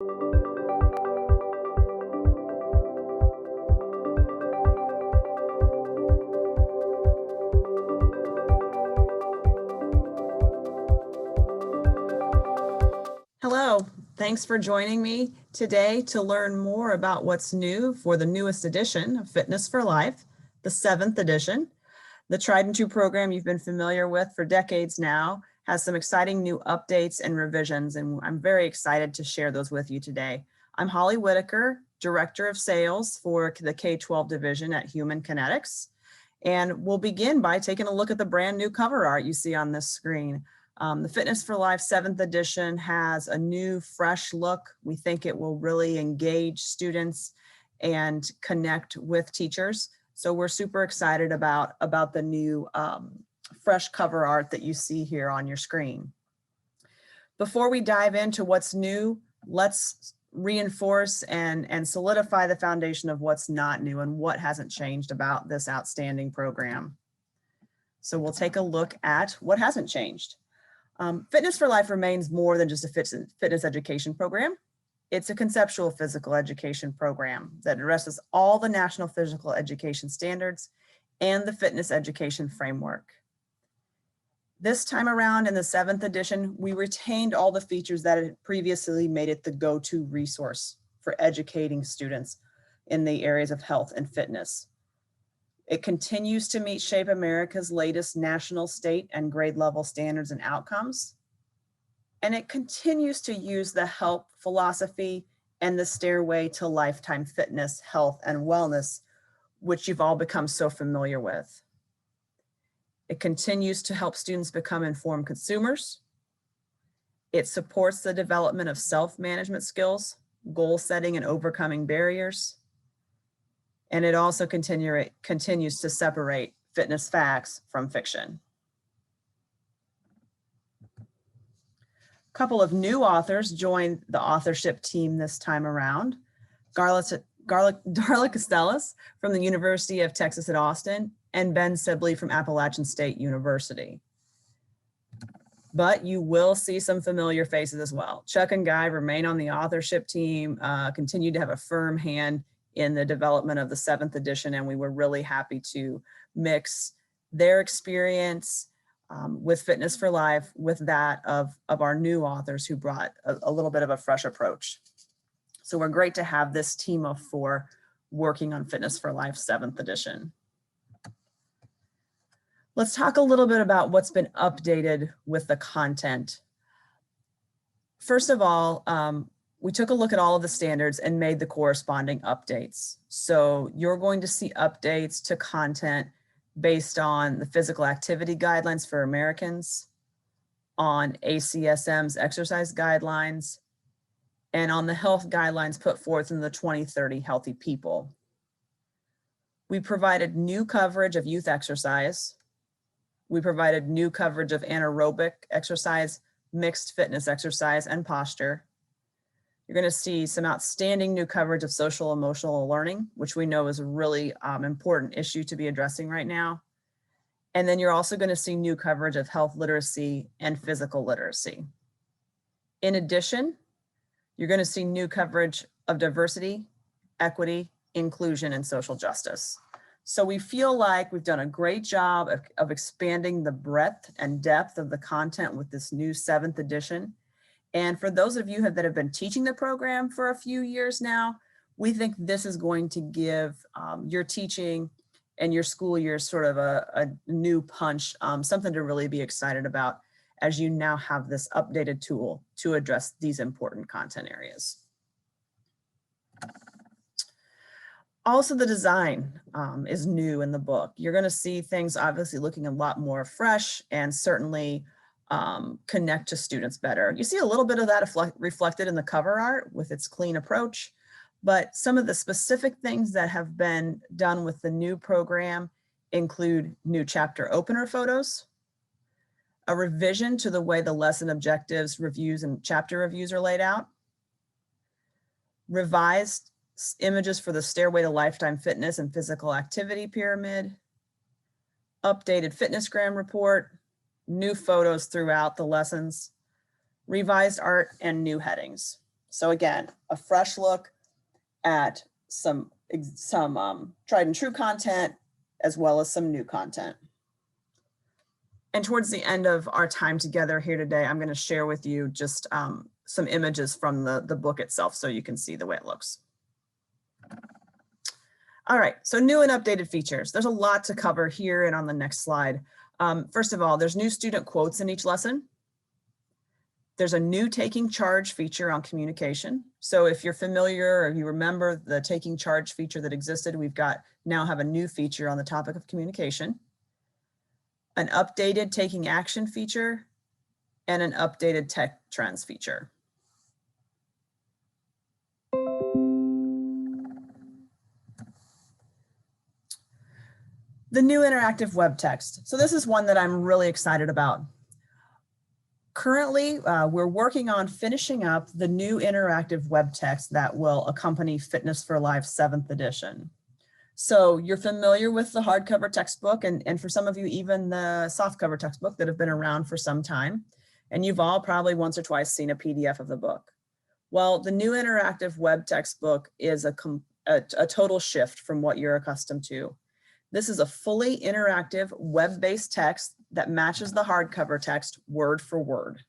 Hello, thanks for joining me today to learn more about what's new for the newest edition of Fitness for Life, the 7th edition. The tried and true program you've been familiar with for decades now has some exciting new updates and revisions, and I'm very excited to share those with you today. I'm Holly Whitaker, Director of Sales for the K-12 division at Kinetics, and we'll begin by taking a look at the brand new cover art you see on this screen. The Fitness for Life 7th edition has a new, fresh look. We think it will really engage students and connect with teachers. So we're super excited about the new fresh cover art that you see here on your screen. Before we dive into what's new, let's reinforce and solidify the foundation of what's not new and what hasn't changed about this outstanding program. So we'll take a look at what hasn't changed. Fitness for Life remains more than just a fitness education program. It's a conceptual physical education program that addresses all the national physical education standards and the fitness education framework. This time around in the 7th edition, we retained all the features that had previously made it the go-to resource for educating students in the areas of health and fitness. It continues to meet Shape America's latest national, state, and grade level standards and outcomes. And it continues to use the HELP philosophy and the stairway to lifetime fitness, health, and wellness, which you've all become so familiar with. It continues to help students become informed consumers. It supports the development of self-management skills, goal setting, and overcoming barriers. And it also continues to separate fitness facts from fiction. A couple of new authors joined the authorship team this time around. Darla Costellas from the University of Texas at Austin and Ben Sibley from Appalachian State University. But you will see some familiar faces as well. Chuck and Guy remain on the authorship team, continue to have a firm hand in the development of the 7th edition, and we were really happy to mix their experience with Fitness for Life with that of our new authors who brought a little bit of a fresh approach. So we're great to have this team of 4 working on Fitness for Life 7th edition. Let's talk a little bit about what's been updated with the content. First of all, we took a look at all of the standards and made the corresponding updates. So you're going to see updates to content based on the physical activity guidelines for Americans, on ACSM's exercise guidelines, and on the health guidelines put forth in the 2030 Healthy People. We provided new coverage of youth exercise. We provided new coverage of anaerobic exercise, mixed fitness exercise, and posture. You're going to see some outstanding new coverage of social emotional learning, which we know is a really important issue to be addressing right now. And then you're also going to see new coverage of health literacy and physical literacy. In addition, you're going to see new coverage of diversity, equity, inclusion, and social justice. So we feel like we've done a great job of expanding the breadth and depth of the content with this new 7th edition. And for those of you that have been teaching the program for a few years now, we think this is going to give your teaching and your school year sort of a new punch, something to really be excited about as you now have this updated tool to address these important content areas. Also, the design is new in the book. You're going to see things obviously looking a lot more fresh and certainly connect to students better. You see a little bit of that reflected in the cover art with its clean approach, but some of the specific things that have been done with the new program include new chapter opener photos, a revision to the way the lesson objectives, reviews, and chapter reviews are laid out, revised images for the Stairway to Lifetime Fitness and Physical Activity Pyramid, updated fitnessgram report, new photos throughout the lessons, revised art, and new headings. So again, a fresh look at some tried and true content, as well as some new content. And towards the end of our time together here today, I'm going to share with you just some images from the book itself so you can see the way it looks. All right, so new and updated features. There's a lot to cover here and on the next slide. First of all, there's new student quotes in each lesson. There's a new taking charge feature on communication. So if you're familiar or you remember the taking charge feature that existed, now have a new feature on the topic of communication, an updated taking action feature, and an updated tech trends feature. The new interactive web text. So this is one that I'm really excited about. Currently, we're working on finishing up the new interactive web text that will accompany Fitness for Life 7th edition. So you're familiar with the hardcover textbook and for some of you, even the softcover textbook that have been around for some time. And you've all probably once or twice seen a PDF of the book. Well, the new interactive web textbook is a total shift from what you're accustomed to. This is a fully interactive web-based text that matches the hardcover text word for word.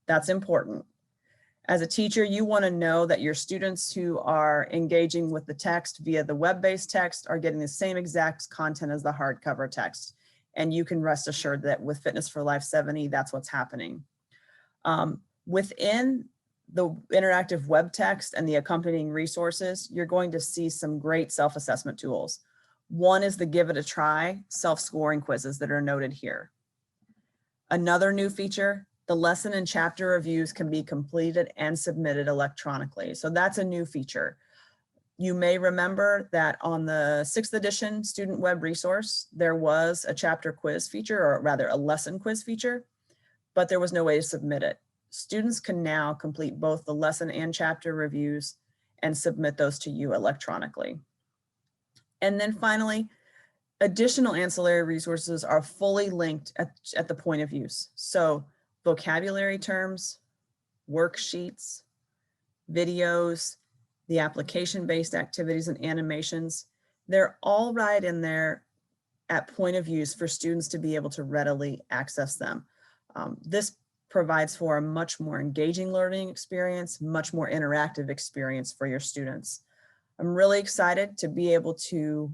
That's important. As a teacher, you want to know that your students who are engaging with the text via the web-based text are getting the same exact content as the hardcover text. And you can rest assured that with Fitness for Life 70, that's what's happening. Within the interactive web text and the accompanying resources, you're going to see some great self-assessment tools. One is the Give It a Try self-scoring quizzes that are noted here. Another new feature, the lesson and chapter reviews can be completed and submitted electronically. So that's a new feature. You may remember that on the 6th edition student web resource, there was a chapter quiz feature, or rather a lesson quiz feature, but there was no way to submit it. Students can now complete both the lesson and chapter reviews and submit those to you electronically. And then finally, additional ancillary resources are fully linked at the point of use. So vocabulary terms, worksheets, videos, the application-based activities and animations, they're all right in there at point of use for students to be able to readily access them. This provides for a much more engaging learning experience, much more interactive experience for your students. I'm really excited to be able to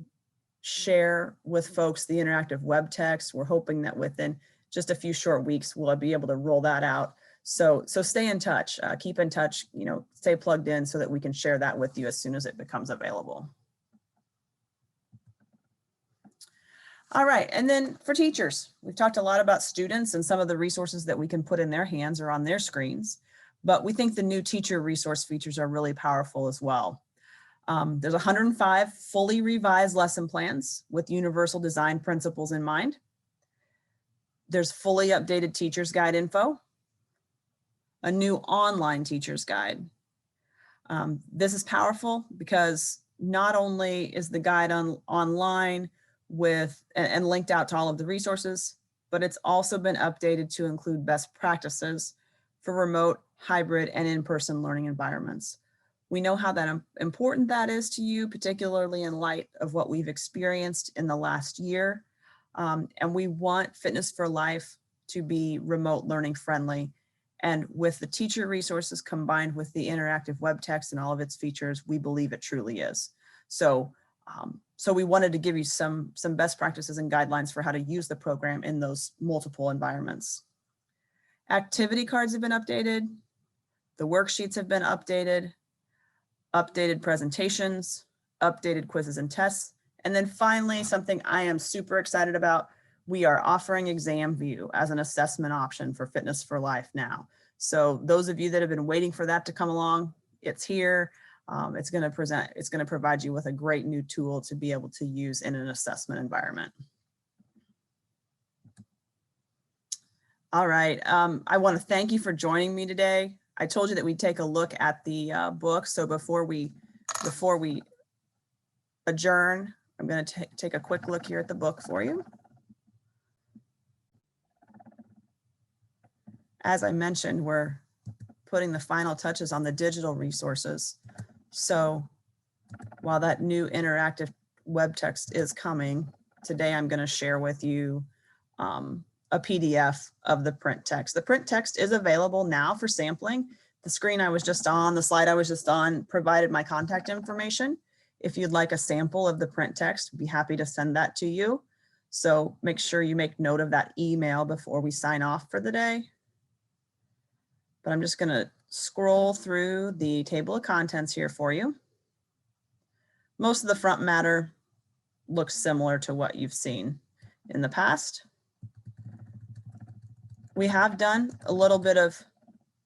share with folks the interactive web text. We're hoping that within just a few short weeks, we'll be able to roll that out. So stay in touch, keep in touch, stay plugged in so that we can share that with you as soon as it becomes available. All right, and then for teachers, we've talked a lot about students and some of the resources that we can put in their hands or on their screens, but we think the new teacher resource features are really powerful as well. There's 105 fully revised lesson plans with universal design principles in mind. There's fully updated teacher's guide info, a new online teacher's guide. This is powerful because not only is the guide online with and linked out to all of the resources, but it's also been updated to include best practices for remote, hybrid, and in-person learning environments. We know how important that is to you, particularly in light of what we've experienced in the last year. And we want Fitness for Life to be remote learning friendly. And with the teacher resources combined with the interactive web text and all of its features, we believe it truly is. So we wanted to give you some best practices and guidelines for how to use the program in those multiple environments. Activity cards have been updated. The worksheets have been updated. Updated presentations, updated quizzes and tests. And then finally, something I am super excited about, we are offering Exam View as an assessment option for Fitness for Life now. So those of you that have been waiting for that to come along, it's here. It's going to provide you with a great new tool to be able to use in an assessment environment. All right, I want to thank you for joining me today. I told you that we'd take a look at the book. So before we adjourn, I'm going to take a quick look here at the book for you. As I mentioned, we're putting the final touches on the digital resources. So while that new interactive web text is coming, today I'm going to share with you a PDF of the print text. The print text is available now for sampling. The screen I was just on, the slide I was just on, provided my contact information. If you'd like a sample of the print text, I'd be happy to send that to you. So make sure you make note of that email before we sign off for the day. But I'm just going to scroll through the table of contents here for you. Most of the front matter looks similar to what you've seen in the past. We have done a little bit of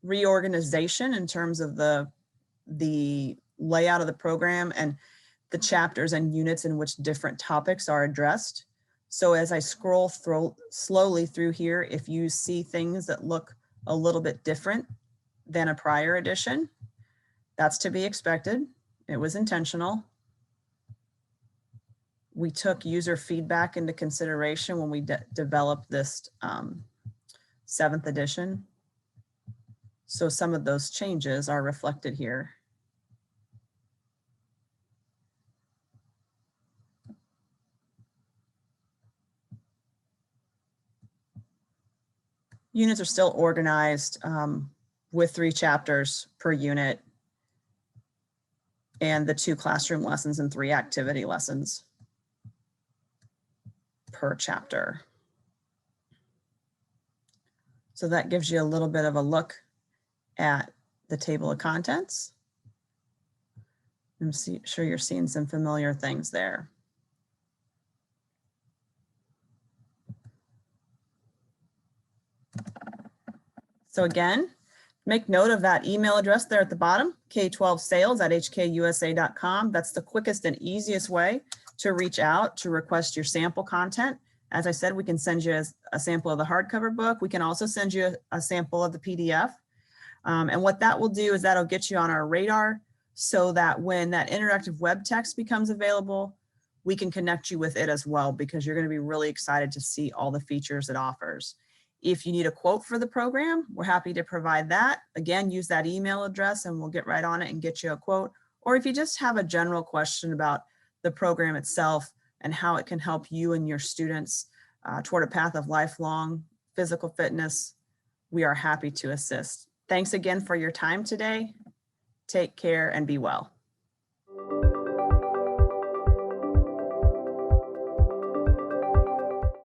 reorganization in terms of the layout of the program and the chapters and units in which different topics are addressed. So as I scroll slowly through here, if you see things that look a little bit different than a prior edition, that's to be expected. It was intentional. We took user feedback into consideration when we developed this 7th edition. So some of those changes are reflected here. Units are still organized with 3 chapters per unit and the 2 classroom lessons and 3 activity lessons per chapter. So that gives you a little bit of a look at the table of contents. I'm sure you're seeing some familiar things there. So again, make note of that email address there at the bottom, k12sales@hkusa.com. That's the quickest and easiest way to reach out to request your sample content. As I said, we can send you a sample of the hardcover book. We can also send you a sample of the PDF. And what that will do is that'll get you on our radar so that when that interactive web text becomes available, we can connect you with it as well, because you're going to be really excited to see all the features it offers. If you need a quote for the program, we're happy to provide that. Again, use that email address and we'll get right on it and get you a quote. Or if you just have a general question about the program itself and how it can help you and your students toward a path of lifelong physical fitness, we are happy to assist. Thanks again for your time today. Take care and be well.